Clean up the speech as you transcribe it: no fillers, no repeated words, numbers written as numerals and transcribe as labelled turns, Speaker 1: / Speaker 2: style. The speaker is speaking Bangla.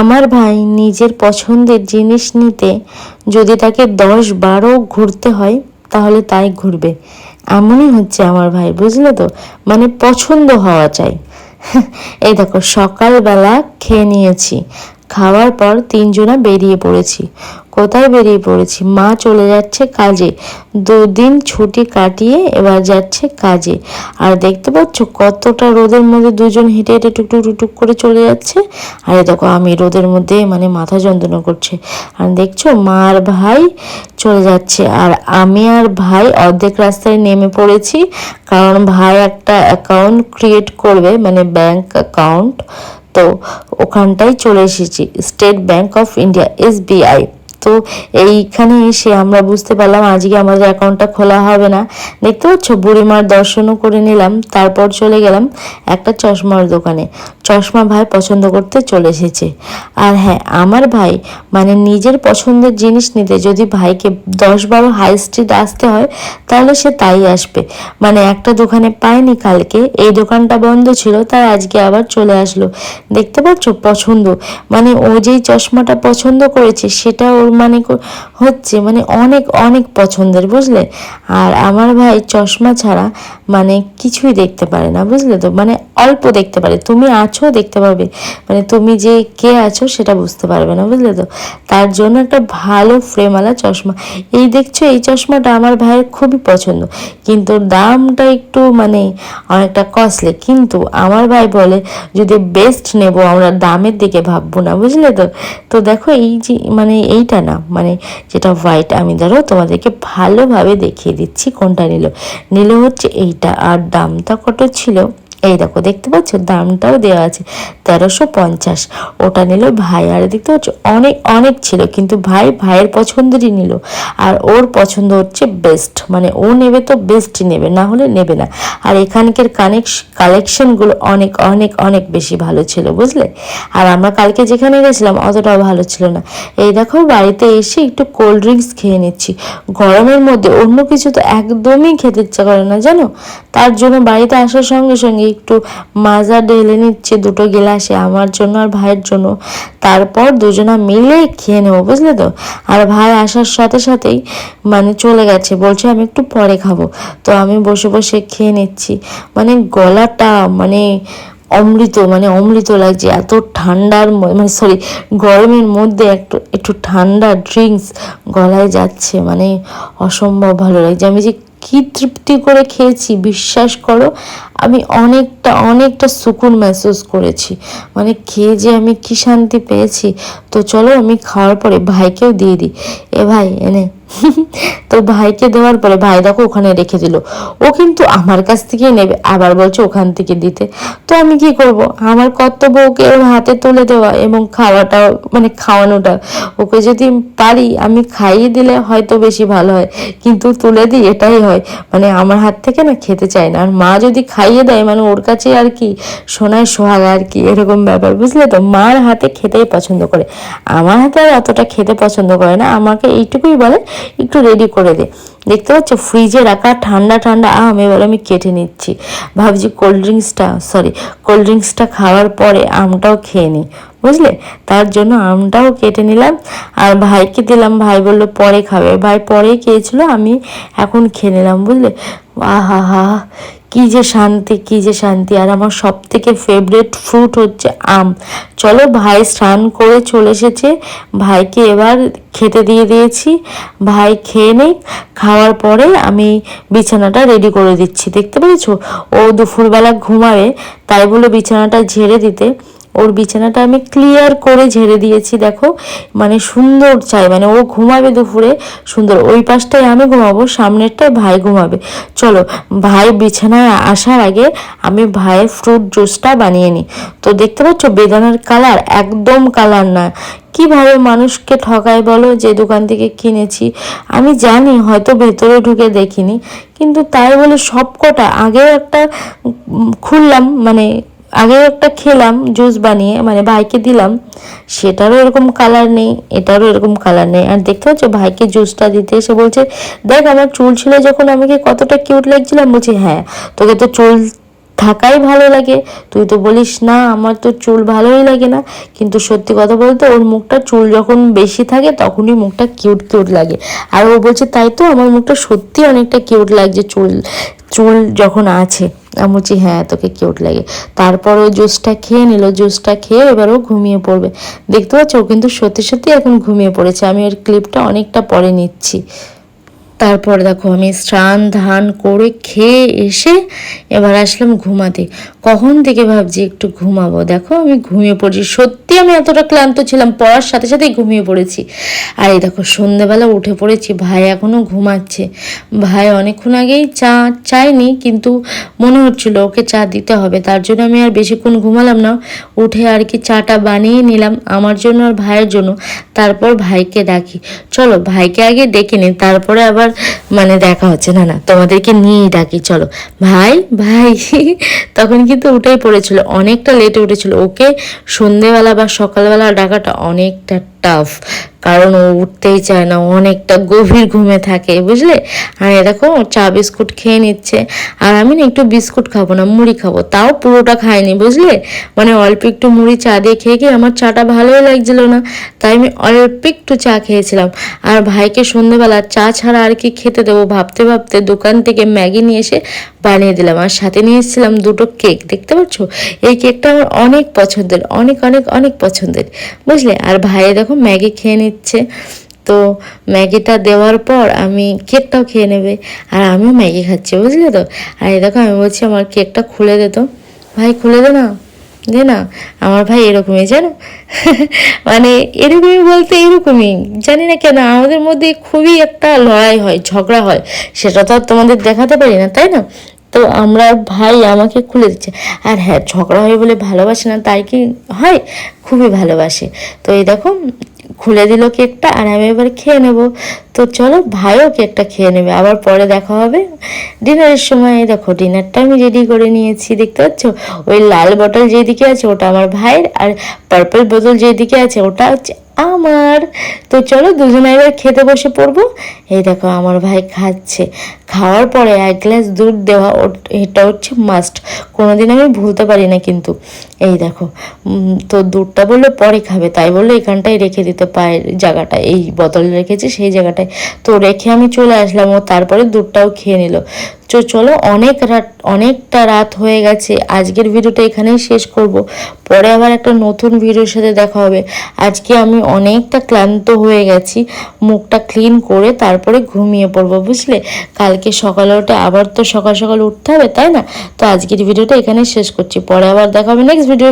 Speaker 1: আমার ভাই নিজের পছন্দের জিনিস নিতে যদি তাকে 10-12 ঘুরতে হয় তাহলে তাই ঘুরবে। এমনই হচ্ছে আমার ভাই, বুঝলে তো, মানে পছন্দ হওয়া চাই। এই দেখো, সকালবেলা খেয়ে নিয়েছি, খাওয়ার পর তিনজনা বেরিয়ে পড়েছি। কোথায় বেরিয়ে পড়েছি? মা চলে যাচ্ছে কাজে, 2 দিন ছুটি কাটিয়ে এবার যাচ্ছে কাজে। আর দেখতে পাচ্ছ কতটা রোদের মধ্যে দুজন হেঁটে হেঁটে টুকটুক টুকটুক করে চলে যাচ্ছে। আর দেখো আমি রোদের মধ্যে মানে মাথা যন্ত্রণা করছে। আর দেখছো মা আর ভাই চলে যাচ্ছে, আর আমি আর ভাই অর্ধেক রাস্তায় নেমে পড়েছি, কারণ ভাই একটা অ্যাকাউন্ট ক্রিয়েট করবে, মানে ব্যাংক অ্যাকাউন্ট। তো ওখানটাই চলে এসেছি, state bank of India, SBI। তো এইখানে এসে আমরা বুঝতে পারলাম আজকে আমাদের অ্যাকাউন্টটা খোলা হবে না। দেখতে পাচ্ছ বুড়িমার দর্শনও করে নিলাম, তারপর চলে গেলাম একটা চশমার দোকানে। চশমা ভাই পছন্দ করতে চলে এসেছে। আর হ্যাঁ, আমার ভাই মানে নিজের পছন্দের জিনিস নিতে যদি ভাইকে 10-12 হাই স্ট্রিট আসতে হয় তাহলে সে তাই আসবে। মানে একটা দোকানে পায়নি কালকে, এই দোকানটা বন্ধ ছিল, তাই আজকে আবার চলে আসলো। দেখতে পাচ্ছ পছন্দ, মানে ও যেই চশমাটা পছন্দ করেছে সেটা ওর মানে হচ্ছে মানে অনেক অনেক পছন্দের, বুঝলে। আর আমার ভাই চশমা ছাড়া মানে কিছুই দেখতে পারে না, বুঝলে তো, মানে অল্প দেখতে পারে। তুমি আছো দেখতে পারবে, মানে তুমি যে কে আছো সেটা বুঝতে পারবে না, বুঝলে তো। তার জন্য একটা ভালো ফ্রেমওয়ালা চশমা, এই দেখছো এই চশমাটা আমার ভাইয়ের খুবই পছন্দ, কিন্তু দামটা একটু মানে অনেকটা কস্টলি। কিন্তু আমার ভাই বলে যদি বেস্ট নেব আমরা দামের দিকে ভাববো না, বুঝলে তো। তো দেখো এই যে মানে এইটা না, মানে যেটা হোয়াইট, আমি ধরো তোমাদেরকে ভালোভাবে দেখিয়ে দিচ্ছি কোনটা নিল হচ্ছে এইটা। আর দামটা কত ছিল এই দেখো, দেখতে পাচ্ছ দামটাও দেওয়া আছে 1350। ওটা নিল ভাই। আর দেখতে পাচ্ছ অনেক অনেক ছিল, কিন্তু ভাইয়ের পছন্দেরই নিল। আর ওর পছন্দ হচ্ছে বেস্ট, মানে ও নেবে তো বেস্টই নেবে, না হলে নেবে না। আর এখানকার কালেকশনগুলো অনেক অনেক অনেক বেশি ভালো ছিল, বুঝলে। আর আমরা কালকে যেখানে গেছিলাম অতটাও ভালো ছিল না। এই দেখো বাড়িতে এসে একটু কোল্ড ড্রিঙ্কস খেয়ে নিচ্ছি। গরমের মধ্যে অন্য কিছু তো একদমই খেতে ইচ্ছা করে না, জানো। তার জন্য বাড়িতে আসার সঙ্গে সঙ্গে একটু মাজা ঢেলে নিচ্ছে 2টো গ্লাসে, আমার জন্য আর ভাইয়ের জন্য। তারপর দুজনা মিলে খেয়ে নেবো, বুঝলে তো। আর ভাই আসার সাথে সাথেই মানে চলে গেছে, বলছে আমি একটু পরে খাবো। তো আমি বসে বসে খেয়ে নিচ্ছি, মানে গলাটা মানে অমৃত, মানে অমৃত লাগছে। এত ঠান্ডার মানে সরি, গরমের মধ্যে একটু একটু ঠান্ডা ড্রিঙ্কস গলায় যাচ্ছে, মানে অসম্ভব ভালো লাগছে। আমি যে কি তৃপ্তি করে খেয়েছি বিশ্বাস করো, আমি অনেকটা অনেকটা সুকুন মেহসুস করেছি, মানে খেয়ে যে আমি কি শান্তি পেয়েছি। তো চলো আমি খাওয়ার পরে ভাইকেও দিয়ে দিই। এ ভাই এনে তো ভাইকে দেওয়ার পরে ভাই দেখো ওখানে রেখে দিল। ও কিন্তু আমার কাছ থেকেই নেবে, আবার বলছে ওখান থেকে দিতে। তো আমি কি করব, আমার কর্তব্য ওকে ওর হাতে তুলে দেওয়া এবং খাওয়াটা মানে খাওয়ানোটা। ওকে যদি পারি আমি খাইয়ে দিলে হয়তো বেশি ভালো হয়, কিন্তু তুলে দিই এটাই হয়, মানে আমার হাত থেকে না খেতে চায় না। আর মা যদি খাইয়ে দেয় মানে ওর কাছে আর কি সোনায় সোহাগা আর কি, এরকম ব্যাপার, বুঝলে তো। মার হাতে খেতেই পছন্দ করে, আমার হাতে আর অতটা খেতে পছন্দ করে না। আমাকে এইটুকুই বলে একটু রেডি করে দে। দেখতে পাচ্ছ ফ্রিজে রাখা ঠান্ডা ঠান্ডা আম এবার আমি কেটে নিচ্ছি। ভাবছি কোল্ড ড্রিঙ্কসটা খাওয়ার পরে আমটাও খেয়ে নিই, বুঝলে। তার জন্য আমটাও কেটে নিলাম আর ভাইকে দিলাম। ভাই বললো পরে খাবে, ভাই পরে খেয়েছিল, আমি এখন খেয়ে নিলাম, বুঝলে। আহা হা, কি যে শান্তি, কি যে শান্তি। আর আমার সব থেকে ফেভারিট ফ্রুট হচ্ছে আম। চলো ভাই স্নান করে চলে এসেছে, ভাইকে এবার খেতে দিয়ে দিয়েছি, ভাই খেয়ে নেই। খাওয়ার পরে আমি বিছানাটা রেডি করে দিচ্ছি। দেখতে পেয়েছো ও দুপুরবেলা ঘুমাবে, তাই বলে বিছানাটা ঝেড়ে দিতে ওর বিছানাটা আমি ক্লিয়ার করে ঝেড়ে দিয়েছি। দেখো মানে সুন্দর চাই, মানে ও ঘুমাবে দুপুরে সুন্দর, ওই পাশটায় আমি ঘুমাবো, সামনেরটায় ভাই ঘুমাবে। চলো ভাই বিছানায় আসার আগে আমি ভাইয়ের ফ্রুট জুসটা বানিয়ে নিই। তো দেখতে পাচ্ছ বেদানার কালার একদম কালার না, কিভাবে মানুষকে ঠকায় বলো। যে দোকান থেকে কিনেছি আমি জানি হয়তো ভেতরে ঢুকে দেখিনি, কিন্তু তাই বলে সব কটা আগেও একটা খুললাম, মানে আগেও একটা খেলাম জুস বানিয়ে, মানে ভাইকে দিলাম, সেটারও এরকম কালার নেই, এটারও এরকম কালার নেই। আর দেখতে পাচ্ছ ভাইকে জুসটা দিতে এসে বলছে দেখ আমার চুল ছিল যখন আমাকে কতটা কিউট লাগছিলাম। বলছি হ্যাঁ, তোকে তো চুল থাকাই ভালো লাগে। তুই তো বলিস না আমার তো চুল ভালোই লাগে না, কিন্তু সত্যি কথা বলতে ওর মুখটা চুল যখন বেশি থাকে তখনই মুখটা কিউট কিউট লাগে। আর ও বলছে তাই তো আমার মুখটা সত্যি অনেকটা কিউট লাগছে চুল চুল যখন আছে। আমি বলছি হ্যাঁ তোকে কিউট লাগে। তারপর ও জুসটা খেয়ে নিল, জুসটা খেয়ে এবার ও ঘুমিয়ে পড়বে। দেখতে পাচ্ছ ও কিন্তু সত্যি সত্যি এখন ঘুমিয়ে পড়েছে। আমি ওর ক্লিপটা অনেকটা পরে নিচ্ছি। তারপর দেখো আমি স্নান ধান করে খেয়ে এসে এবার আসলাম ঘুমাতে। কখন থেকে ভাবছি একটু ঘুমাবো, দেখো আমি ঘুমিয়ে পড়েছি। সত্যি আমি এতটা ক্লান্ত ছিলাম, পড়ার সাথে সাথেই ঘুমিয়ে পড়েছি। আর এই দেখো সন্ধেবেলা উঠে পড়েছি, ভাই এখনও ঘুমাচ্ছে। ভাই অনেকক্ষণ আগেই চা চায়নি, কিন্তু মনে হচ্ছিল ওকে চা দিতে হবে, তার জন্য আমি আর বেশিক্ষণ ঘুমালাম না। উঠে আর কি চাটা বানিয়ে নিলাম আমার জন্য আর ভাইয়ের জন্য। তারপর ভাইকে ডাকি, চলো ভাইকে আগে ডেকে নিই, তারপরে আবার মানে দেখা হচ্ছে। না না তোমাদেরকে নিয়েই ডাকি, চলো ভাই ভাই। তখন কিন্তু উঠেই পড়েছিল, অনেকটা লেটে উঠেছিল। ওকে সন্ধেবেলা বা সকালবেলা ডাকাটা অনেকটা টাফ, কারণ ও উঠতেই চায় না, অনেকটা গভীর ঘুমে থাকে বুঝলে। আর দেখো চা বিস্কুট খেয়ে নিচ্ছে। আর আমি না একটু বিস্কুট খাবো না, মুড়ি খাবো, তাও পুরোটা খাইনি বুঝলে। মানে অল্প একটু মুড়ি চা দিয়ে খেয়ে গিয়ে আমার চাটা ভালোই লাগছিল না, তাই আমি অল্প একটু চা খেয়েছিলাম। আর ভাইকে সন্ধেবেলা চা ছাড়া আর কি খেতে দেবো ভাবতে ভাবতে দোকান থেকে ম্যাগি নিয়ে এসে বানিয়ে দিলাম। আর সাথে নিয়ে এসেছিলাম দুটো কেক, দেখতে পাচ্ছ এই কেকটা আমার অনেক পছন্দের, অনেক অনেক অনেক পছন্দের বুঝলে। আর ভাইয়ে দেখো ম্যাগি খেয়ে নিচ্ছে। তো ম্যাগিটা দেওয়ার পর আমি কেকটাও খেয়ে নেবে, আর আমিও ম্যাগি খাচ্ছি বুঝলে তো। আর এই দেখো আমি বলছি আমার কেকটা খুলে দে তো, ভাই খুলে দে না, দে না। আমার ভাই এরকমই জানো, মানে এরকমই বলতে এরকমই, জানি না কেন আমাদের মধ্যে খুবই একটা লড়াই হয়, ঝগড়া হয়, সেটা তো আর তোমাদের দেখাতে পারি না তাই না। তো আমরা ভাই আমাকে খুলে দিচ্ছে। আর হ্যাঁ ঝগড়া হয় বলে ভালোবাসে না তাই কি হয়, খুবই ভালোবাসে। তো এই দেখো খুলে দিল কেকটা, আর আমি এবার খেয়ে নেব। তো চলো ভাইও কেকটা খেয়ে নেবে, আবার পরে দেখা হবে ডিনারের সময়। দেখো ডিনারটা আমি রেডি করে নিয়েছি, দেখতে পাচ্ছ ওই লাল বোতল যেদিকে আছে ওটা আমার ভাইয়ের, আর পার্পল বোতল যেদিকে আছে ওটা হচ্ছে আমার। তো চলো দুজনে এবার খেতে বসে পড়বো। এই দেখো আমার ভাই খাচ্ছে, খাওয়ার পরে 1 গ্লাস দুধ দেওয়া এটা হচ্ছে মাস্ট, কোনোদিন আমি ভুলতে পারি না কিন্তু। এই দেখো তো দুধটা বললো পরে খাবে, তাই বললো এখানটায় রেখে দিতে, পায়ের জায়গাটা এই বোতলে রেখেছে সেই জায়গাটায়। তো রেখে আমি চলে আসলাম, ও তারপরে দুধটাও খেয়ে নিল। চলো অনেকটা রাত হয়ে গেছে, আজকের ভিডিওটা এখানেই শেষ করব। পরে আবার একটা নতুন ভিডিওর সাথে দেখা হবে। আজকে আমি অনেকটা ক্লান্ত হয়ে গেছি, মুখটা ক্লিন করে তারপরে ঘুমিয়ে পড়বো বুঝলে। কালকে সকালে উঠে আবার তো সকাল সকাল উঠতে হবে তাই না। তো আজকের ভিডিওটা এখানেই শেষ করছি, পরে আবার দেখা হবে নেক্সট ভিডিও।